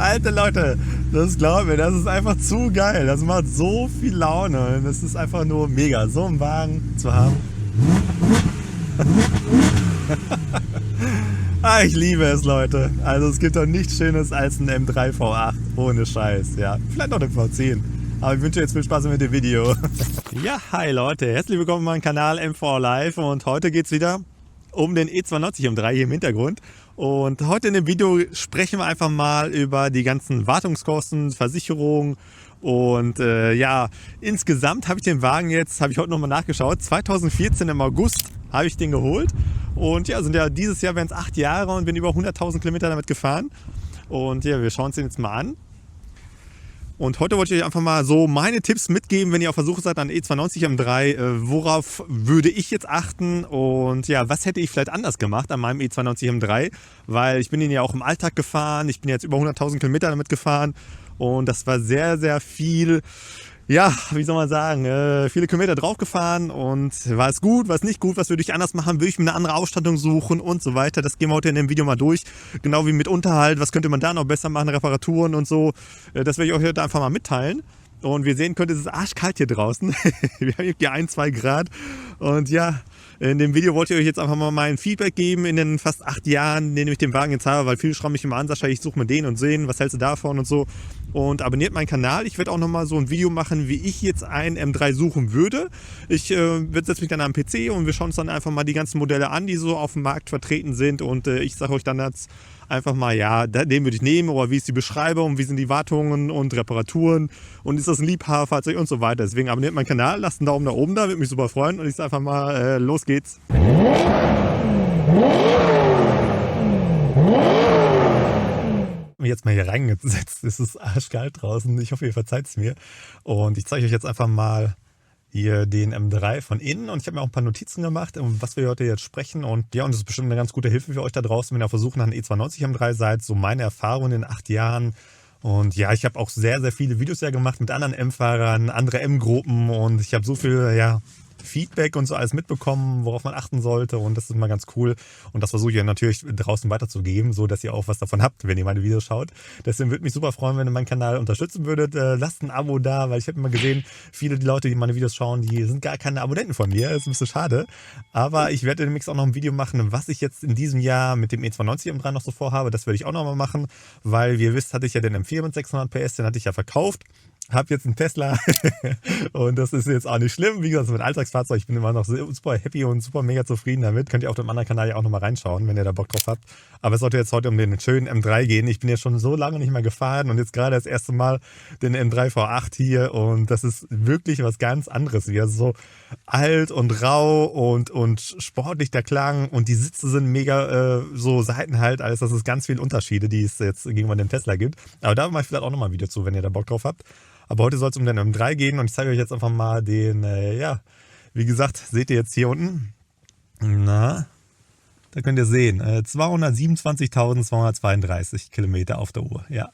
Alter Leute, das glaubt mir, das ist einfach zu geil. Das macht so viel Laune. Das ist einfach nur mega, so einen Wagen zu haben. Ich liebe es, Leute. Also es gibt doch nichts Schönes als ein M3 V8. Ohne Scheiß, ja. Vielleicht noch ein V10. Aber ich wünsche jetzt viel Spaß mit dem Video. Ja, hi Leute. Herzlich willkommen auf meinem Kanal M4 Live. Und heute geht es wieder um den E92 M3 hier im Hintergrund. Und heute in dem Video sprechen wir einfach mal über die ganzen Wartungskosten, Versicherung. Und ja, insgesamt habe ich den Wagen jetzt, habe ich heute nochmal nachgeschaut, 2014 im August habe ich den geholt. Und ja, sind ja dieses Jahr werden es 8 Jahre und bin über 100.000 Kilometer damit gefahren. Und ja, wir schauen uns den jetzt mal an. Und heute wollte ich euch einfach mal so meine Tipps mitgeben, wenn ihr auf der Suche seid an E92 M3. Worauf würde ich jetzt achten und ja, was hätte ich vielleicht anders gemacht an meinem E92 M3? Weil ich bin ihn ja auch im Alltag gefahren, ich bin jetzt über 100.000 Kilometer damit gefahren und das war sehr, sehr viel, ja, wie soll man sagen, viele Kilometer drauf gefahren und war es gut, war es nicht gut, was würde ich anders machen, würde ich mir eine andere Ausstattung suchen und so weiter. Das gehen wir heute in dem Video mal durch, genau wie mit Unterhalt, was könnte man da noch besser machen, Reparaturen und so. Das werde ich euch heute einfach mal mitteilen. Und wie ihr sehen könnt, es ist arschkalt hier draußen. Wir haben hier 1, 2 Grad und ja, in dem Video wollte ich euch jetzt einfach mal mein Feedback geben in den fast 8 Jahren, in denen ich den Wagen jetzt habe, weil viele schreiben mich immer an, Sascha, ich suche mir den und sehen, was hältst du davon und so. Und abonniert meinen Kanal. Ich werde auch nochmal so ein Video machen, wie ich jetzt einen M3 suchen würde. Ich setze mich dann am PC und wir schauen uns dann einfach mal die ganzen Modelle an, die so auf dem Markt vertreten sind. Und ich sage euch dann jetzt einfach mal, ja, den würde ich nehmen oder wie ist die Beschreibung, wie sind die Wartungen und Reparaturen und ist das ein Liebhaberfahrzeug und so weiter. Deswegen abonniert meinen Kanal, lasst einen Daumen nach oben da, würde mich super freuen. Und ich sage einfach mal, los geht's. Jetzt mal hier reingesetzt. Es ist arschkalt draußen. Ich hoffe, ihr verzeiht es mir. Und ich zeige euch jetzt einfach mal hier den M3 von innen. Und ich habe mir auch ein paar Notizen gemacht, um was wir heute jetzt sprechen. Und ja, und das ist bestimmt eine ganz gute Hilfe für euch da draußen, wenn ihr auf der Suche nach einem E92 M3 seid. So meine Erfahrungen in 8 Jahren. Und ja, ich habe auch sehr, sehr viele Videos ja gemacht mit anderen M-Fahrern, andere M-Gruppen. Und ich habe so viel, ja, Feedback und so alles mitbekommen, worauf man achten sollte und das ist immer ganz cool und das versuche ich ja natürlich draußen weiterzugeben, so dass ihr auch was davon habt, wenn ihr meine Videos schaut. Deswegen würde mich super freuen, wenn ihr meinen Kanal unterstützen würdet. Lasst ein Abo da, weil ich habe immer gesehen, viele die Leute, die meine Videos schauen, die sind gar keine Abonnenten von mir, das ist ein bisschen schade, aber ich werde demnächst auch noch ein Video machen, was ich jetzt in diesem Jahr mit dem E92 M3 noch so vorhabe, das werde ich auch noch mal machen, weil wie ihr wisst, hatte ich ja den M4 mit 600 PS, den hatte ich ja verkauft. Habe jetzt einen Tesla und das ist jetzt auch nicht schlimm. Wie gesagt, mit Alltagsfahrzeug, ich bin immer noch super happy und super mega zufrieden damit. Könnt ihr auf dem anderen Kanal ja auch nochmal reinschauen, wenn ihr da Bock drauf habt. Aber es sollte jetzt heute um den schönen M3 gehen. Ich bin ja schon so lange nicht mehr gefahren und jetzt gerade das erste Mal den M3 V8 hier und das ist wirklich was ganz anderes. Wie so alt und rau und sportlich der Klang und die Sitze sind mega so Seitenhalt, alles. Das ist ganz viele Unterschiede, die es jetzt gegenüber dem Tesla gibt. Aber da mache ich vielleicht auch nochmal ein Video zu, wenn ihr da Bock drauf habt. Aber heute soll es um den M3 gehen und ich zeige euch jetzt einfach mal den, ja, wie gesagt, seht ihr jetzt hier unten. Na, da könnt ihr sehen, 227.232 Kilometer auf der Uhr, ja.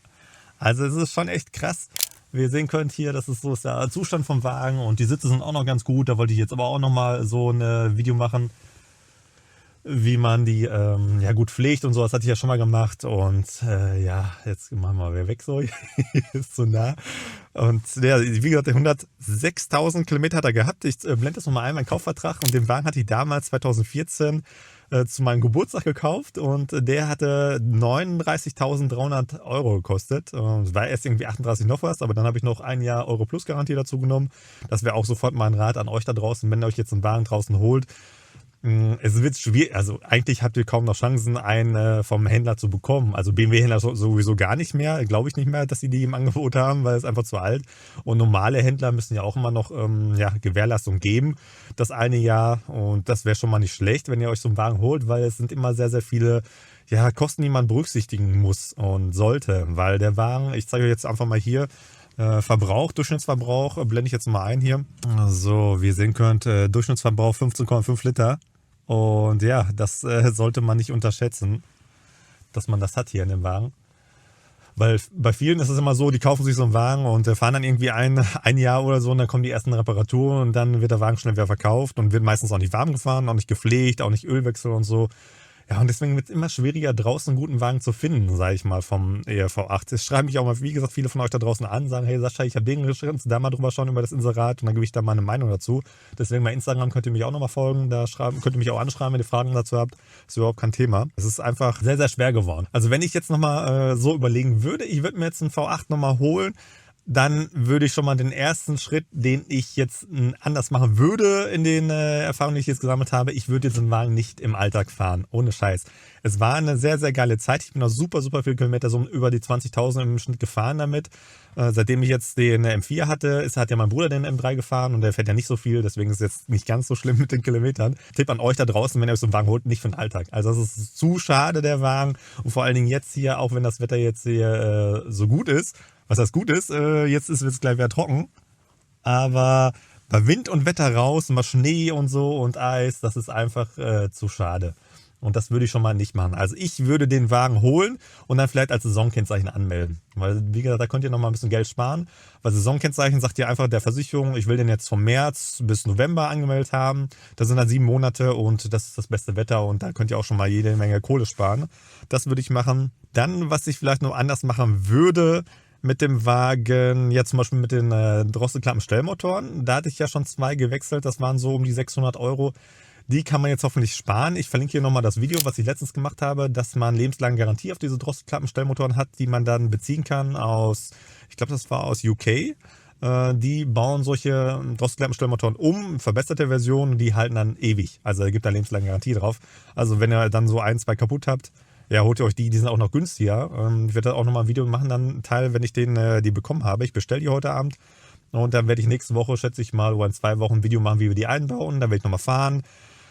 Also es ist schon echt krass. Wie ihr sehen könnt hier, das ist so der Zustand vom Wagen und die Sitze sind auch noch ganz gut. Da wollte ich jetzt aber auch nochmal so ein Video machen, wie man die ja gut pflegt und so, das hatte ich ja schon mal gemacht und ja, jetzt machen wir mal weg so, ist so nah und ja, wie gesagt, 106.000 Kilometer hat er gehabt, ich blende das nochmal ein, meinen Kaufvertrag und den Wagen hatte ich damals 2014 zu meinem Geburtstag gekauft und der hatte 39.300 Euro gekostet, war erst irgendwie 38 noch was, aber dann habe ich noch ein Jahr Euro Plus Garantie dazu genommen, das wäre auch sofort mein Rat an euch da draußen, wenn ihr euch jetzt einen Wagen draußen holt. Es wird schwierig, also eigentlich habt ihr kaum noch Chancen, einen vom Händler zu bekommen. Also BMW-Händler sowieso gar nicht mehr, glaube ich nicht mehr, dass sie die im Angebot haben, weil es einfach zu alt. Und normale Händler müssen ja auch immer noch ja, Gewährleistung geben, das eine Jahr. Und das wäre schon mal nicht schlecht, wenn ihr euch so einen Wagen holt, weil es sind immer sehr, sehr viele ja, Kosten, die man berücksichtigen muss und sollte. Weil der Wagen, ich zeige euch jetzt einfach mal hier, Verbrauch, Durchschnittsverbrauch, blende ich jetzt mal ein hier. So, wie ihr sehen könnt, Durchschnittsverbrauch 15,5 Liter. Und ja, das sollte man nicht unterschätzen, dass man das hat hier in dem Wagen. Weil bei vielen ist es immer so, die kaufen sich so einen Wagen und fahren dann irgendwie ein Jahr oder so und dann kommen die ersten Reparaturen und dann wird der Wagen schnell wieder verkauft und wird meistens auch nicht warm gefahren, auch nicht gepflegt, auch nicht Ölwechsel und so. Ja, und deswegen wird es immer schwieriger, draußen einen guten Wagen zu finden, sage ich mal, vom ERV8. Es schreiben mich auch mal, wie gesagt, viele von euch da draußen an, sagen, hey Sascha, ich habe den geschrieben, da mal drüber schauen über das Inserat und dann gebe ich da meine Meinung dazu. Deswegen bei Instagram könnt ihr mich auch nochmal folgen, da könnt ihr mich auch anschreiben, wenn ihr Fragen dazu habt. Ist überhaupt kein Thema. Es ist einfach sehr, sehr schwer geworden. Also wenn ich jetzt nochmal so überlegen würde, ich würde mir jetzt einen V8 nochmal holen, dann würde ich schon mal den ersten Schritt, den ich jetzt anders machen würde in den Erfahrungen, die ich jetzt gesammelt habe, ich würde diesen Wagen nicht im Alltag fahren, ohne Scheiß. Es war eine sehr, sehr geile Zeit. Ich bin auch super, super viele Kilometer, so über die 20.000 im Schnitt gefahren damit. Seitdem ich jetzt den M4 hatte, hat ja mein Bruder den M3 gefahren und der fährt ja nicht so viel, deswegen ist es jetzt nicht ganz so schlimm mit den Kilometern. Tipp an euch da draußen, wenn ihr euch so einen Wagen holt, nicht für den Alltag. Also das ist zu schade, der Wagen. Und vor allen Dingen jetzt hier, auch wenn das Wetter jetzt hier so gut ist, was das gut ist, jetzt ist es gleich wieder trocken, aber bei Wind und Wetter raus, mal Schnee und so und Eis, das ist einfach zu schade. Und das würde ich schon mal nicht machen. Also ich würde den Wagen holen und dann vielleicht als Saisonkennzeichen anmelden. Weil, wie gesagt, da könnt ihr noch mal ein bisschen Geld sparen. Weil Saisonkennzeichen sagt ihr einfach der Versicherung, ich will den jetzt vom März bis November angemeldet haben. Das sind dann 7 Monate und das ist das beste Wetter und da könnt ihr auch schon mal jede Menge Kohle sparen. Das würde ich machen. Dann, was ich vielleicht noch anders machen würde, mit dem Wagen, ja zum Beispiel mit den Drosselklappen-Stellmotoren, da hatte ich ja schon 2 gewechselt, das waren so um die 600 Euro. Die kann man jetzt hoffentlich sparen. Ich verlinke hier nochmal das Video, was ich letztens gemacht habe, dass man lebenslange Garantie auf diese Drosselklappen-Stellmotoren hat, die man dann beziehen kann aus, ich glaube das war aus UK. Die bauen solche Drosselklappenstellmotoren um, verbesserte Versionen, die halten dann ewig. Also da gibt da lebenslange Garantie drauf. Also wenn ihr dann so 1, 2 kaputt habt, ja, holt ihr euch die sind auch noch günstiger. Ich werde da auch nochmal ein Video machen, dann einen Teil, wenn ich die bekommen habe. Ich bestelle die heute Abend und dann werde ich nächste Woche, schätze ich mal, oder in 2 Wochen ein Video machen, wie wir die einbauen. Dann werde ich nochmal fahren.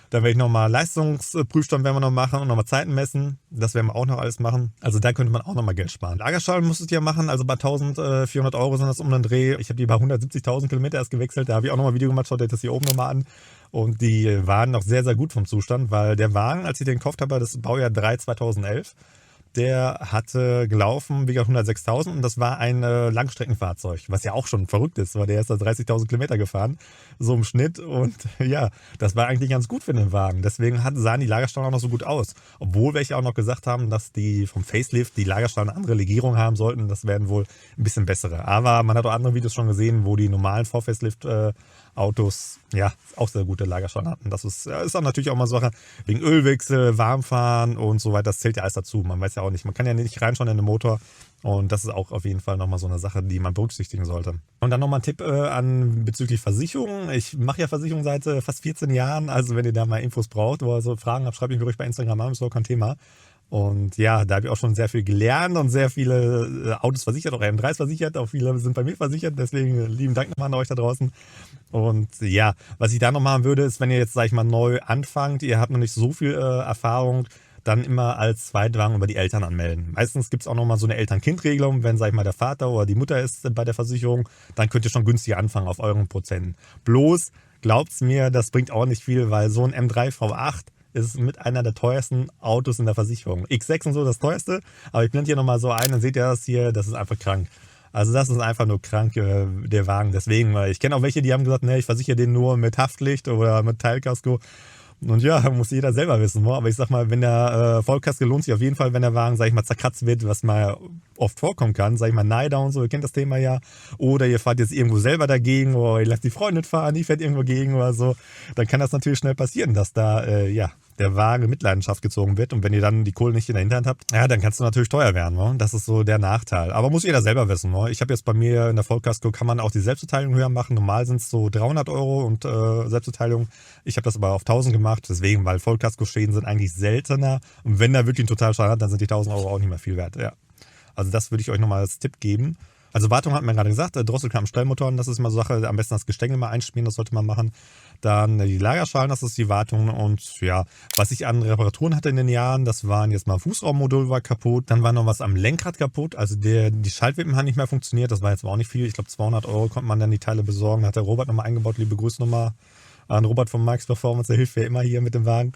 Dann werde ich nochmal Leistungsprüfstand werden wir noch machen und nochmal Zeiten messen. Das werden wir auch noch alles machen. Also da könnte man auch nochmal Geld sparen. Lagerschalen musstet ihr machen, also bei 1.400 Euro sind das um den Dreh. Ich habe die bei 170.000 Kilometer erst gewechselt. Da habe ich auch nochmal ein Video gemacht, schaut euch das hier oben nochmal an. Und die waren noch sehr, sehr gut vom Zustand, weil der Wagen, als ich den gekauft habe, das Baujahr 3 2011, der hatte gelaufen, wie gesagt 106.000 und das war ein Langstreckenfahrzeug, was ja auch schon verrückt ist, weil der ist da 30.000 Kilometer gefahren, so im Schnitt und ja, das war eigentlich ganz gut für den Wagen. Deswegen sahen die Lagerstangen auch noch so gut aus. Obwohl welche auch noch gesagt haben, dass die vom Facelift die Lagerstangen eine andere Legierung haben sollten, das werden wohl ein bisschen bessere. Aber man hat auch andere Videos schon gesehen, wo die normalen V-Facelift Autos ja auch sehr gute Lagerstangen hatten. Das ist dann natürlich auch mal Sache wegen Ölwechsel, Warmfahren und so weiter. Das zählt ja alles dazu. Man weiß ja auch nicht, man kann ja nicht reinschauen in den Motor. Und das ist auch auf jeden Fall nochmal so eine Sache, die man berücksichtigen sollte. Und dann nochmal ein Tipp bezüglich Versicherung. Ich mache ja Versicherung seit fast 14 Jahren. Also wenn ihr da mal Infos braucht oder so Fragen habt, schreibt mich ruhig bei Instagram an. Das ist auch kein Thema. Und ja, da habe ich auch schon sehr viel gelernt und sehr viele Autos versichert, auch M3s versichert. Auch viele sind bei mir versichert. Deswegen lieben Dank nochmal an euch da draußen. Und ja, was ich da noch machen würde, ist, wenn ihr jetzt, sag ich mal, neu anfangt, ihr habt noch nicht so viel Erfahrung, dann immer als Zweitwagen über die Eltern anmelden. Meistens gibt es auch nochmal so eine Eltern-Kind-Regelung, wenn, sag ich mal, der Vater oder die Mutter ist bei der Versicherung, dann könnt ihr schon günstiger anfangen auf euren Prozenten. Bloß, glaubt's mir, das bringt auch nicht viel, weil so ein M3 V8 ist mit einer der teuersten Autos in der Versicherung. X6 und so das teuerste, aber ich blende hier nochmal so ein, dann seht ihr das hier, das ist einfach krank. Also das ist einfach nur krank, der Wagen. Deswegen, ich kenne auch welche, die haben gesagt, nee, ich versichere den nur mit Haftlicht oder mit Teilkasko. Und ja, muss jeder selber wissen. Aber ich sag mal, wenn der Vollkasko lohnt sich auf jeden Fall, wenn der Wagen, sag ich mal, zerkratzt wird, was mal oft vorkommen kann. Sag ich mal, Neider und so, ihr kennt das Thema ja. Oder ihr fahrt jetzt irgendwo selber dagegen oder ihr lasst die Freundin fahren, die fährt irgendwo gegen oder so. Dann kann das natürlich schnell passieren, dass da, der Wagen in Mitleidenschaft gezogen wird. Und wenn ihr dann die Kohle nicht in der Hinterhand habt, ja, dann kann es natürlich teuer werden. Ne? Das ist so der Nachteil. Aber muss jeder selber wissen. Ne? Ich habe jetzt bei mir in der Vollkasko, kann man auch die Selbstbeteiligung höher machen. Normal sind es so 300 Euro und Selbstbeteiligung. Ich habe das aber auf 1000 gemacht. Deswegen, weil Vollkasko-Schäden sind eigentlich seltener. Und wenn da wirklich ein Totalschaden hat, dann sind die 1000 Euro auch nicht mehr viel wert. Ja. Also das würde ich euch nochmal als Tipp geben. Also Wartung hat man gerade gesagt, Drosselklappen-Stellmotoren, das ist immer so Sache, am besten das Gestänge mal einspielen, das sollte man machen. Dann die Lagerschalen, das ist die Wartung und ja, was ich an Reparaturen hatte in den Jahren, das waren jetzt mal Fußraummodul war kaputt, dann war noch was am Lenkrad kaputt, also die Schaltwippen haben nicht mehr funktioniert, das war jetzt auch nicht viel, ich glaube 200 Euro konnte man dann die Teile besorgen, da hat der Robert nochmal eingebaut, liebe Grüße nochmal an Robert von Max Performance, der hilft mir immer hier mit dem Wagen.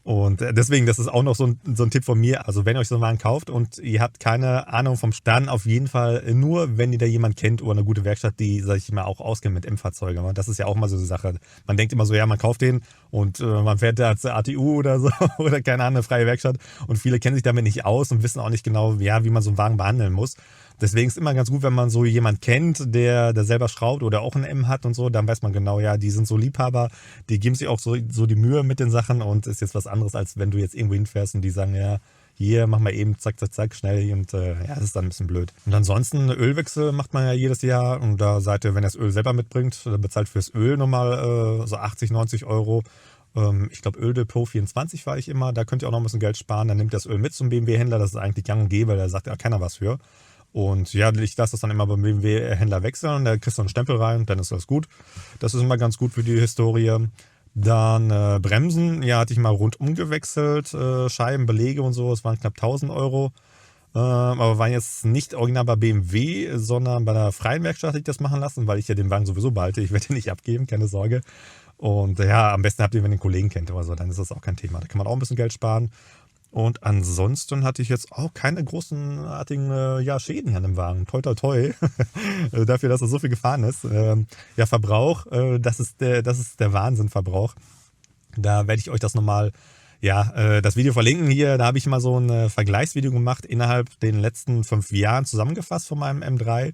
Und deswegen, das ist auch noch so ein Tipp von mir. Also wenn ihr euch so einen Wagen kauft und ihr habt keine Ahnung vom Stern, auf jeden Fall nur, wenn ihr da jemand kennt oder eine gute Werkstatt, die, sag ich mal, auch auskennt mit M-Fahrzeugen. Das ist ja auch mal so eine Sache. Man denkt immer so, ja, man kauft den und man fährt da zur ATU oder so oder keine Ahnung, eine freie Werkstatt. Und viele kennen sich damit nicht aus und wissen auch nicht genau, ja, wie man so einen Wagen behandeln muss. Deswegen ist es immer ganz gut, wenn man so jemand kennt, der selber schraubt oder auch ein M hat und so, dann weiß man genau, ja, die sind so Liebhaber, die geben sich auch so die Mühe mit den Sachen und ist jetzt was anderes, als wenn du jetzt irgendwo hinfährst und die sagen, ja, hier, mach mal eben, zack, zack, zack, schnell und ja, das ist dann ein bisschen blöd. Und ansonsten, Ölwechsel macht man ja jedes Jahr und da seid ihr, wenn ihr das Öl selber mitbringt, bezahlt fürs Öl nochmal so 80, 90 Euro. Ich glaube, Öldepot 24 war ich immer, da könnt ihr auch noch ein bisschen Geld sparen, dann nehmt ihr das Öl mit zum BMW-Händler, das ist eigentlich gang und gäbe, da sagt ja keiner was für. Und ja, ich lasse das dann immer beim BMW-Händler wechseln, da kriegst du einen Stempel rein, dann ist das gut. Das ist immer ganz gut für die Historie. Dann Bremsen, ja, hatte ich mal rundum gewechselt, Scheiben, Belege und so, es waren knapp 1000 Euro. Aber waren jetzt nicht original bei BMW, sondern bei einer freien Werkstatt hatte ich das machen lassen, weil ich ja den Wagen sowieso behalte, ich werde ihn nicht abgeben, keine Sorge. Und ja, am besten habt ihr, wenn ihr den Kollegen kennt oder so, dann ist das auch kein Thema. Da kann man auch ein bisschen Geld sparen. Und ansonsten hatte ich jetzt auch keine großenartigen Schäden hier an dem Wagen. Toi, toi, toi. Dafür, dass er so viel gefahren ist. Ja, Verbrauch, das ist der Wahnsinn-Verbrauch. Da werde ich euch das nochmal, das Video verlinken hier. Da habe ich mal so ein Vergleichsvideo gemacht innerhalb den letzten 5 Jahren zusammengefasst von meinem M3.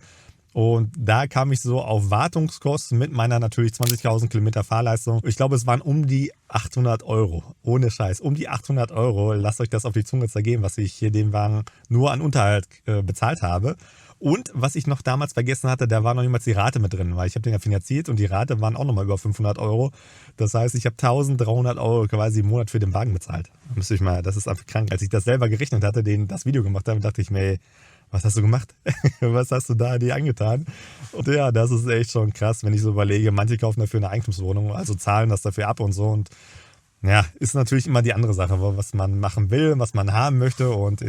Und da kam ich so auf Wartungskosten mit meiner natürlich 20.000 Kilometer Fahrleistung. Ich glaube, es waren um die 800 Euro. Ohne Scheiß. Um die 800 Euro. Lasst euch das auf die Zunge zergehen, was ich hier den Wagen nur an Unterhalt bezahlt habe. Und was ich noch damals vergessen hatte, da war noch niemals die Rate mit drin, weil ich habe den ja finanziert und die Rate waren auch nochmal über 500 Euro. Das heißt, ich habe 1.300 Euro quasi im Monat für den Wagen bezahlt. Das ist einfach krank. Als ich das selber gerechnet hatte, das Video gemacht habe, dachte ich mir, ey, was hast du gemacht? Was hast du da dir angetan? Und ja, das ist echt schon krass, wenn ich so überlege, manche kaufen dafür eine Eigentumswohnung, also zahlen das dafür ab und so. Und ja, ist natürlich immer die andere Sache, was man machen will, was man haben möchte. Und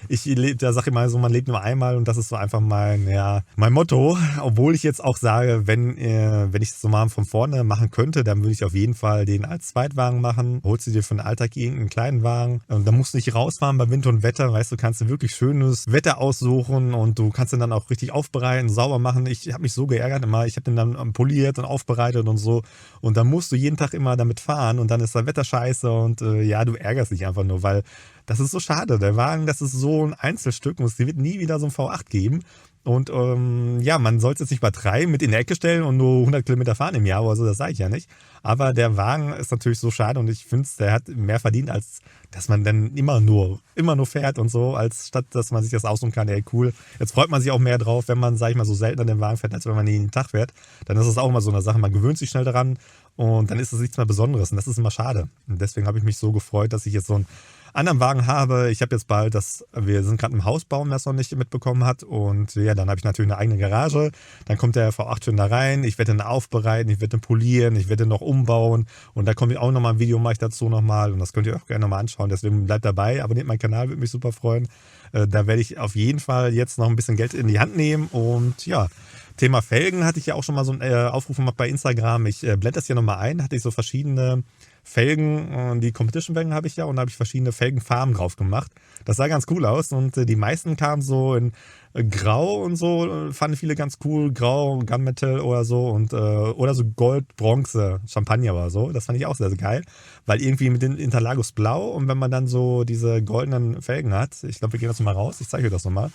ich sage immer so, man lebt nur einmal und das ist so einfach mein Motto. Obwohl ich jetzt auch sage, wenn ich das so mal von vorne machen könnte, dann würde ich auf jeden Fall den als Zweitwagen machen. Holst du dir für den Alltag irgendeinen kleinen Wagen und dann musst du nicht rausfahren bei Wind und Wetter. Weißt du, kannst du wirklich schönes Wetter aussuchen und du kannst den dann auch richtig aufbereiten, sauber machen. Ich habe mich so geärgert immer. Ich habe den dann poliert und aufbereitet und so. Und dann musst du jeden Tag immer damit fahren und dann ist das Wetter scheiße und du ärgerst dich einfach nur, weil das ist so schade. Der Wagen, das ist so ein Einzelstück und es wird nie wieder so ein V8 geben. Und man soll es jetzt nicht übertreiben, mit in die Ecke stellen und nur 100 Kilometer fahren im Jahr oder so, das sage ich ja nicht. Aber der Wagen ist natürlich so schade und ich finde, der hat mehr verdient, als dass man dann immer nur fährt und so, als statt, dass man sich das aussuchen kann, ey cool. Jetzt freut man sich auch mehr drauf, wenn man, sag ich mal, so selten an den Wagen fährt, als wenn man jeden Tag fährt. Dann ist es auch immer so eine Sache, man gewöhnt sich schnell daran und dann ist es nichts mehr Besonderes und das ist immer schade. Und deswegen habe ich mich so gefreut, dass ich jetzt so einen anderen Wagen habe. Ich habe jetzt bald wir sind gerade im Haus bauen, wer es noch nicht mitbekommen hat. Und ja, dann habe ich natürlich eine eigene Garage. Dann kommt der V8 schon da rein. Ich werde ihn aufbereiten, ich werde ihn polieren, ich werde ihn noch umbauen. Und da kommt auch nochmal ein Video, mache ich dazu nochmal. Und das könnt ihr auch gerne nochmal anschauen. Deswegen bleibt dabei, abonniert meinen Kanal, würde mich super freuen. Da werde ich auf jeden Fall jetzt noch ein bisschen Geld in die Hand nehmen. Und ja, Thema Felgen hatte ich ja auch schon mal so einen Aufruf gemacht bei Instagram. Ich blende das hier nochmal ein. Hatte ich so verschiedene Felgen, die Competition-Felgen habe ich ja und da habe ich verschiedene Felgenfarben drauf gemacht. Das sah ganz cool aus und die meisten kamen so in Grau und so, fanden viele ganz cool, Grau, Gunmetal oder so und oder so Gold, Bronze, Champagner oder so. Das fand ich auch sehr, sehr geil, weil irgendwie mit den Interlagos blau und wenn man dann so diese goldenen Felgen hat, ich glaube, wir gehen das mal raus, ich zeige euch das nochmal.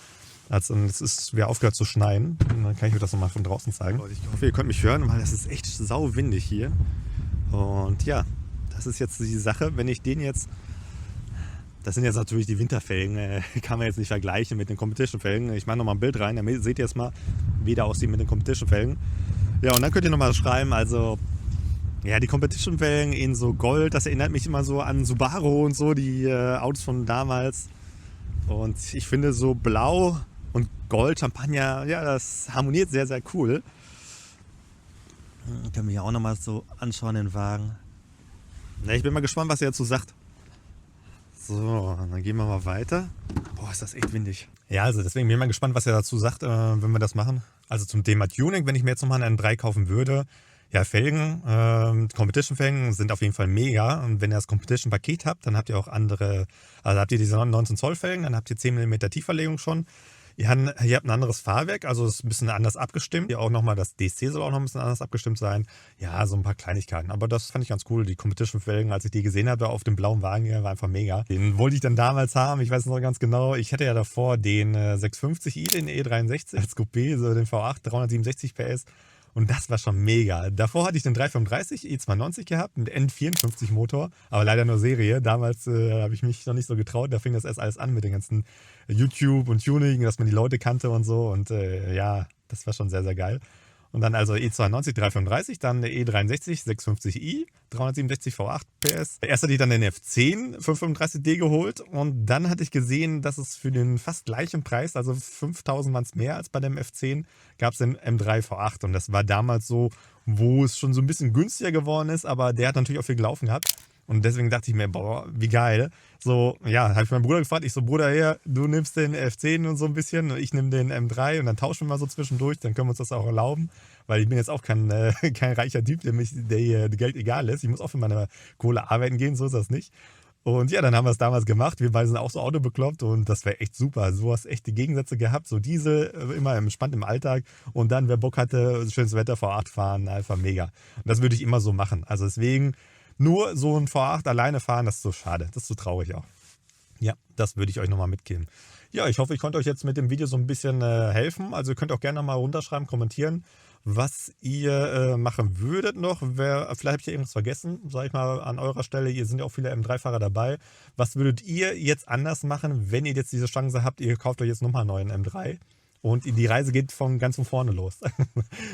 Also es ist wieder aufgehört zu schneien, und dann kann ich euch das nochmal von draußen zeigen. Ich hoffe, ihr könnt mich hören, weil das ist echt sau windig hier. Und ja, das ist jetzt die Sache, wenn ich den jetzt, das sind jetzt natürlich die Winterfelgen, kann man jetzt nicht vergleichen mit den Competition-Felgen. Ich mache nochmal ein Bild rein, dann seht ihr jetzt mal, wie der aussieht mit den Competition-Felgen. Ja, und dann könnt ihr nochmal schreiben, also, ja, die Competition-Felgen in so Gold, das erinnert mich immer so an Subaru und so, die Autos von damals. Und ich finde so Blau und Gold, Champagner, ja, das harmoniert sehr, sehr cool. Können wir hier auch nochmal so anschauen, den Wagen. Na, ich bin mal gespannt, was er dazu sagt. So, dann gehen wir mal weiter. Boah, ist das echt windig. Ja, also deswegen bin ich mal gespannt, was er dazu sagt, wenn wir das machen. Also zum Thema Tuning, wenn ich mir jetzt nochmal einen M3 kaufen würde. Ja, Felgen, Competition-Felgen sind auf jeden Fall mega. Und wenn ihr das Competition-Paket habt, dann habt ihr auch andere, also habt ihr diese 19 Zoll Felgen, dann habt ihr 10 mm Tieferlegung schon. Ihr habt ein anderes Fahrwerk, also es ist ein bisschen anders abgestimmt. Auch nochmal das DSC soll auch noch ein bisschen anders abgestimmt sein. Ja, so ein paar Kleinigkeiten. Aber das fand ich ganz cool. Die Competition-Felgen, als ich die gesehen habe auf dem blauen Wagen hier, war einfach mega. Den wollte ich dann damals haben. Ich weiß noch ganz genau. Ich hatte ja davor den 650i, den E63 als Coupé, so den V8, 367 PS. Und das war schon mega. Davor hatte ich den 335 E290 gehabt mit N54 Motor, aber leider nur Serie. Damals habe ich mich noch nicht so getraut. Da fing das erst alles an mit den ganzen YouTube und Tuning, dass man die Leute kannte und so. Und ja, das war schon sehr, sehr geil. Und dann also E290 335, dann der E63 650i, 367 V8 PS. Erst hatte ich dann den F10 535D geholt und dann hatte ich gesehen, dass es für den fast gleichen Preis, also 5.000 waren es mehr als bei dem F10, gab es den M3 V8 und das war damals so, wo es schon so ein bisschen günstiger geworden ist, aber der hat natürlich auch viel gelaufen gehabt. Und deswegen dachte ich mir, boah, wie geil. So, ja, habe ich meinen Bruder gefragt. Ich so, Bruder, her, du nimmst den F10 und so ein bisschen und ich nehme den M3 und dann tauschen wir mal so zwischendurch. Dann können wir uns das auch erlauben, weil ich bin jetzt auch kein reicher Typ, der Geld egal ist. Ich muss auch für meine Kohle arbeiten gehen, so ist das nicht. Und ja, dann haben wir es damals gemacht. Wir beide sind auch so Auto bekloppt und das wäre echt super. Du hast echt die Gegensätze gehabt. So diese immer entspannt im Alltag und dann, wer Bock hatte, schönes Wetter V8 fahren, einfach mega. Und das würde ich immer so machen. Also deswegen nur so ein V8 alleine fahren, das ist so schade. Das ist so traurig auch. Ja, das würde ich euch nochmal mitgeben. Ja, ich hoffe, ich konnte euch jetzt mit dem Video so ein bisschen helfen. Also ihr könnt auch gerne mal runterschreiben, kommentieren, was ihr machen würdet noch. Vielleicht habe ich ja irgendwas vergessen, sage ich mal an eurer Stelle. Ihr sind ja auch viele M3-Fahrer dabei. Was würdet ihr jetzt anders machen, wenn ihr jetzt diese Chance habt, ihr kauft euch jetzt nochmal einen neuen M3? Und die Reise geht ganz von vorne los.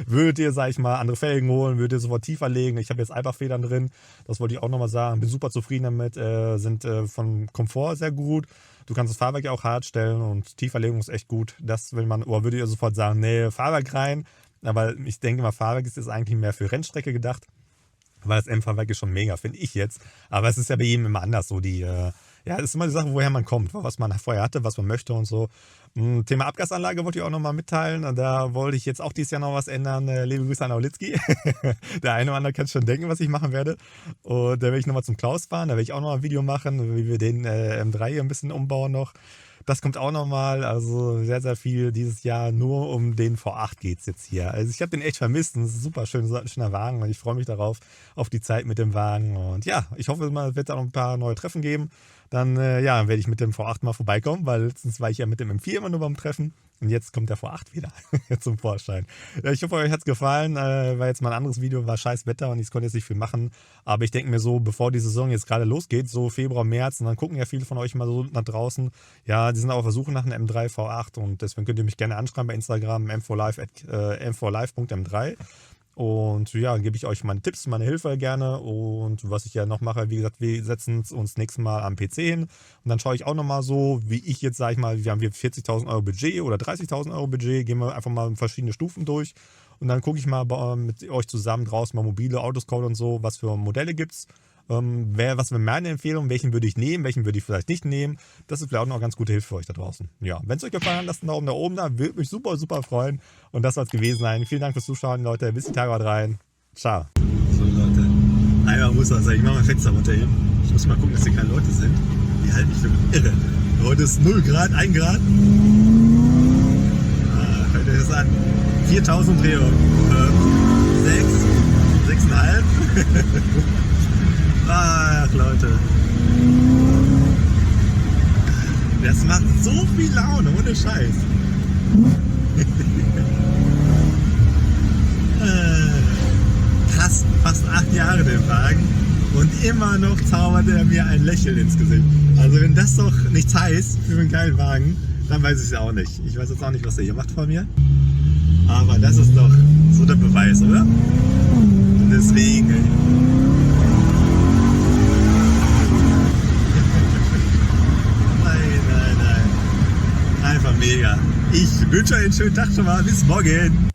Würdet ihr, sag ich mal, andere Felgen holen, würdet ihr sofort tiefer legen. Ich habe jetzt Alpha-Federn drin, das wollte ich auch nochmal sagen. Bin super zufrieden damit, sind von Komfort sehr gut. Du kannst das Fahrwerk ja auch hart stellen und Tieferlegung ist echt gut. Das will man, oder würdet ihr sofort sagen, nee, Fahrwerk rein. Aber ich denke mal, Fahrwerk ist jetzt eigentlich mehr für Rennstrecke gedacht. Weil das M-Fahrwerk ist schon mega, finde ich jetzt. Aber es ist ja bei jedem immer anders. So ja, es ist immer die Sache, woher man kommt, was man vorher hatte, was man möchte und so. Thema Abgasanlage wollte ich auch nochmal mitteilen. Da wollte ich jetzt auch dieses Jahr noch was ändern. Liebe Grüße an Aulitzki. Der eine oder andere kann schon denken, was ich machen werde. Und da werde ich nochmal zum Klaus fahren. Da werde ich auch nochmal ein Video machen, wie wir den M3 hier ein bisschen umbauen noch. Das kommt auch nochmal, also sehr, sehr viel dieses Jahr. Nur um den V8 geht es jetzt hier. Also ich habe den echt vermisst. Das ist ein super schöner Wagen und ich freue mich darauf, auf die Zeit mit dem Wagen. Und ja, ich hoffe, es wird da noch ein paar neue Treffen geben. Dann ja, werde ich mit dem V8 mal vorbeikommen, weil letztens war ich ja mit dem M4 immer nur beim Treffen. Und jetzt kommt der V8 wieder zum Vorschein. Ja, ich hoffe, euch hat es gefallen. War jetzt mal ein anderes Video, war scheiß Wetter und ich konnte jetzt nicht viel machen. Aber ich denke mir so, bevor die Saison jetzt gerade losgeht, so Februar, März, und dann gucken ja viele von euch mal so nach draußen. Ja, die sind auch auf der Suche nach einem M3 V8 und deswegen könnt ihr mich gerne anschreiben bei Instagram, m4live.m3. Und ja, dann gebe ich euch meine Tipps, meine Hilfe gerne. Und was ich ja noch mache, wie gesagt, wir setzen uns nächstes Mal am PC hin. Und dann schaue ich auch nochmal so, wie ich jetzt, sage ich mal, wir haben hier 40.000 Euro Budget oder 30.000 Euro Budget. Gehen wir einfach mal verschiedene Stufen durch. Und dann gucke ich mal mit euch zusammen draußen mal mobile Autos kaufen und so, was für Modelle gibt es. Was wäre meine Empfehlung? Welchen würde ich nehmen? Welchen würde ich vielleicht nicht nehmen? Das ist vielleicht auch noch eine ganz gute Hilfe für euch da draußen. Ja, wenn es euch gefallen hat, lasst einen Daumen nach oben da. Würde mich super, super freuen. Und das soll es gewesen sein. Vielen Dank fürs Zuschauen, Leute. Bis die Tage haut rein. Ciao. So, Leute. Einmal muss man sagen, ich mache mein Fenster runter hier. Ich muss mal gucken, dass hier keine Leute sind. Die halten mich für irre. Heute ist 0 Grad, 1 Grad. Hört ihr das an? 4000 Drehungen. 6, 6,5. Ach, Leute. Das macht so viel Laune, ohne Scheiß. Krass, fast 8 Jahre den Wagen und immer noch zaubert er mir ein Lächeln ins Gesicht. Also wenn das doch nichts heißt für einen geilen Wagen, dann weiß ich es auch nicht. Ich weiß jetzt auch nicht, was er hier macht von mir. Aber das ist doch so der Beweis, oder? Und deswegen... Einfach mega. Ich wünsche euch einen schönen Tag schon mal. Bis morgen.